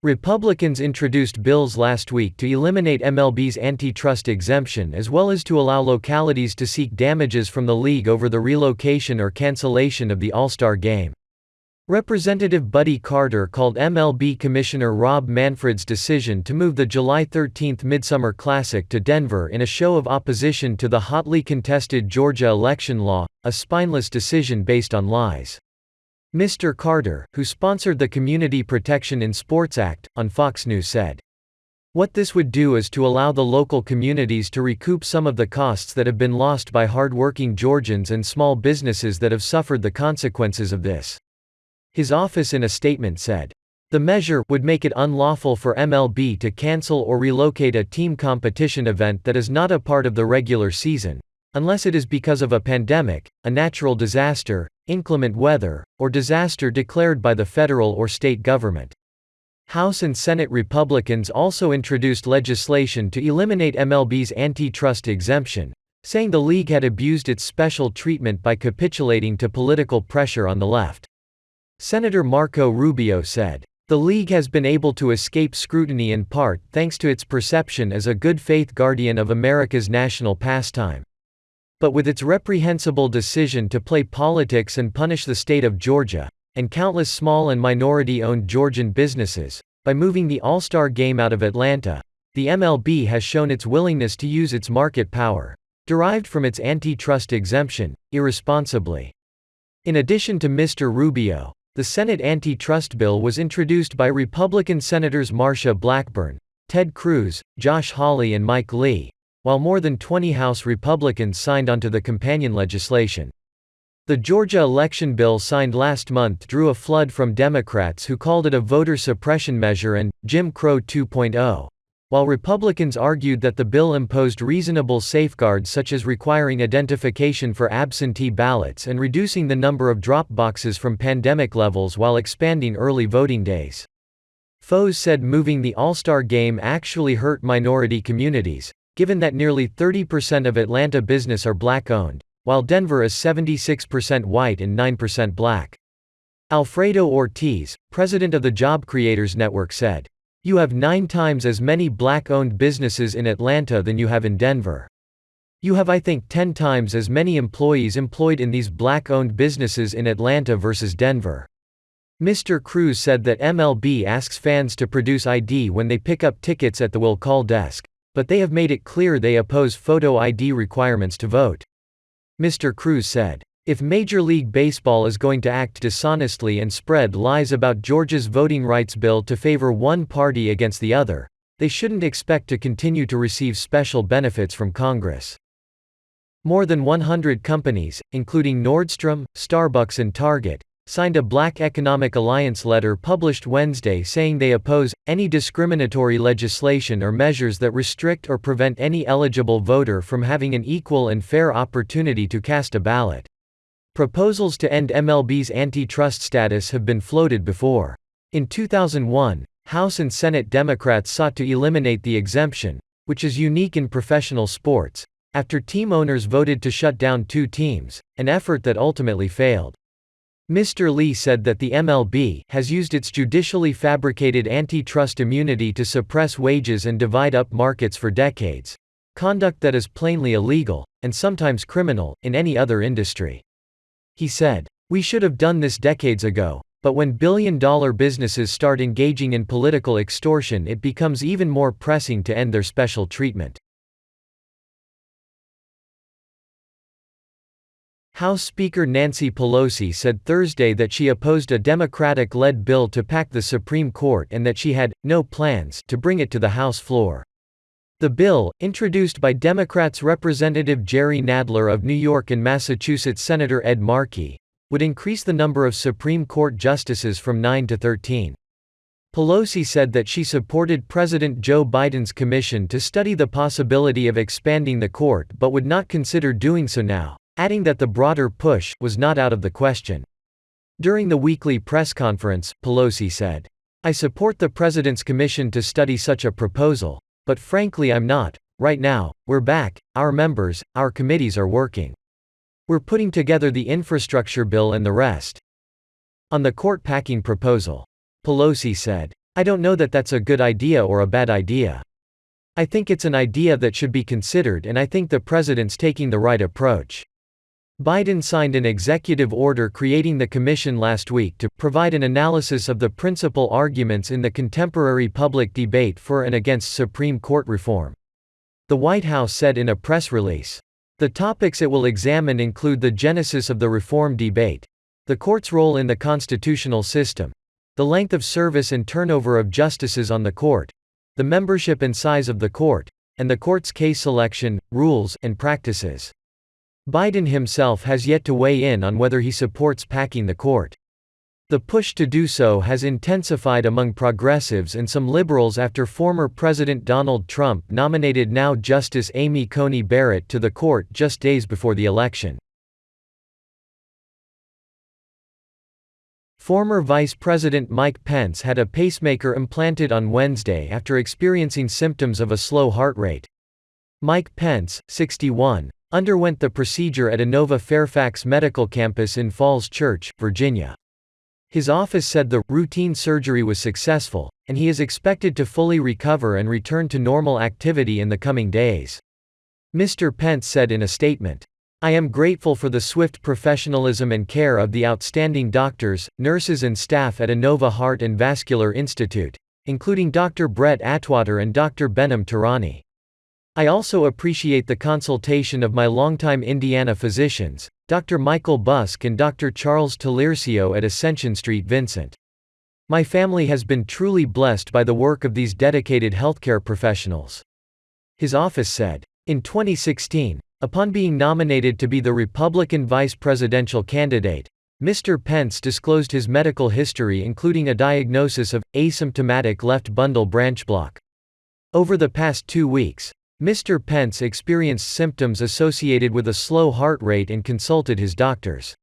Republicans introduced bills last week to eliminate MLB's antitrust exemption as well as to allow localities to seek damages from the league over the relocation or cancellation of the All-Star Game. Representative Buddy Carter called MLB Commissioner Rob Manfred's decision to move the July 13 Midsummer Classic to Denver in a show of opposition to the hotly contested Georgia election law, a spineless decision based on lies. Mr. Carter, who sponsored the Community Protection in Sports Act, on Fox News said, "What this would do is to allow the local communities to recoup some of the costs that have been lost by hardworking Georgians and small businesses that have suffered the consequences of this." His office in a statement said, "The measure would make it unlawful for MLB to cancel or relocate a team competition event that is not a part of the regular season, unless it is because of a pandemic, a natural disaster, inclement weather, or disaster declared by the federal or state government." House and Senate Republicans also introduced legislation to eliminate MLB's antitrust exemption, saying the league had abused its special treatment by capitulating to political pressure on the left. Senator Marco Rubio said, "The league has been able to escape scrutiny in part thanks to its perception as a good faith guardian of America's national pastime. But with its reprehensible decision to play politics and punish the state of Georgia, and countless small and minority-owned Georgian businesses, by moving the All-Star Game out of Atlanta, the MLB has shown its willingness to use its market power, derived from its antitrust exemption, irresponsibly." In addition to Mr. Rubio, the Senate antitrust bill was introduced by Republican Senators Marsha Blackburn, Ted Cruz, Josh Hawley and Mike Lee, while more than 20 House Republicans signed onto the companion legislation. The Georgia election bill signed last month drew a flood from Democrats who called it a voter suppression measure and Jim Crow 2.0, while Republicans argued that the bill imposed reasonable safeguards such as requiring identification for absentee ballots and reducing the number of drop boxes from pandemic levels while expanding early voting days. Foes said moving the All-Star Game actually hurt minority communities, given that nearly 30% of Atlanta business are black-owned, while Denver is 76% white and 9% black. Alfredo Ortiz, president of the Job Creators Network said, "You have 9 times as many black-owned businesses in Atlanta than you have in Denver. You have I think 10 times as many employees employed in these black-owned businesses in Atlanta versus Denver." Mr. Cruz said that MLB asks fans to produce ID when they pick up tickets at the will call desk, but they have made it clear they oppose photo ID requirements to vote. Mr. Cruz said, "If Major League Baseball is going to act dishonestly and spread lies about Georgia's voting rights bill to favor one party against the other, they shouldn't expect to continue to receive special benefits from Congress." More than 100 companies, including Nordstrom, Starbucks and Target, signed a Black Economic Alliance letter published Wednesday saying they oppose any discriminatory legislation or measures that restrict or prevent any eligible voter from having an equal and fair opportunity to cast a ballot. Proposals to end MLB's antitrust status have been floated before. In 2001, House and Senate Democrats sought to eliminate the exemption, which is unique in professional sports, after team owners voted to shut down 2 teams, an effort that ultimately failed. Mr. Lee said that the MLB has used its judicially fabricated antitrust immunity to suppress wages and divide up markets for decades, conduct that is plainly illegal, and sometimes criminal, in any other industry. He said, "We should have done this decades ago, but when billion-dollar businesses start engaging in political extortion it becomes even more pressing to end their special treatment." House Speaker Nancy Pelosi said Thursday that she opposed a Democratic-led bill to pack the Supreme Court and that she had no plans to bring it to the House floor. The bill, introduced by Democrats Representative Jerry Nadler of New York and Massachusetts Senator Ed Markey, would increase the number of Supreme Court justices from 9 to 13. Pelosi said that she supported President Joe Biden's commission to study the possibility of expanding the court but would not consider doing so now, adding that the broader push was not out of the question. During the weekly press conference, Pelosi said, "I support the president's commission to study such a proposal, but frankly I'm not. Right now, we're back, our members, our committees are working. We're putting together the infrastructure bill and the rest." On the court packing proposal, Pelosi said, I don't know that that's a good idea or a bad idea. I think it's an idea that should be considered, and I think the president's taking the right approach." Biden signed an executive order creating the commission last week to provide an analysis of the principal arguments in the contemporary public debate for and against Supreme Court reform. The White House said in a press release. The topics it will examine include the genesis of the reform debate, the court's role in the constitutional system, the length of service and turnover of justices on the court, the membership and size of the court, and the court's case selection, rules, and practices. Biden himself has yet to weigh in on whether he supports packing the court. The push to do so has intensified among progressives and some liberals after former President Donald Trump nominated now Justice Amy Coney Barrett to the court just days before the election. Former Vice President Mike Pence had a pacemaker implanted on Wednesday after experiencing symptoms of a slow heart rate. Mike Pence, 61, underwent the procedure at Inova Fairfax Medical Campus in Falls Church, Virginia. His office said the routine surgery was successful, and he is expected to fully recover and return to normal activity in the coming days. Mr. Pence said in a statement, "I am grateful for the swift professionalism and care of the outstanding doctors, nurses and staff at Inova Heart and Vascular Institute, including Dr. Brett Atwater and Dr. Behnam Tarani. I also appreciate the consultation of my longtime Indiana physicians, Dr. Michael Busk and Dr. Charles Taliercio at Ascension Street Vincent. My family has been truly blessed by the work of these dedicated healthcare professionals." His office said. In 2016, upon being nominated to be the Republican vice presidential candidate, Mr. Pence disclosed his medical history, including a diagnosis of asymptomatic left bundle branch block. Over the past 2 weeks, Mr. Pence experienced symptoms associated with a slow heart rate and consulted his doctors.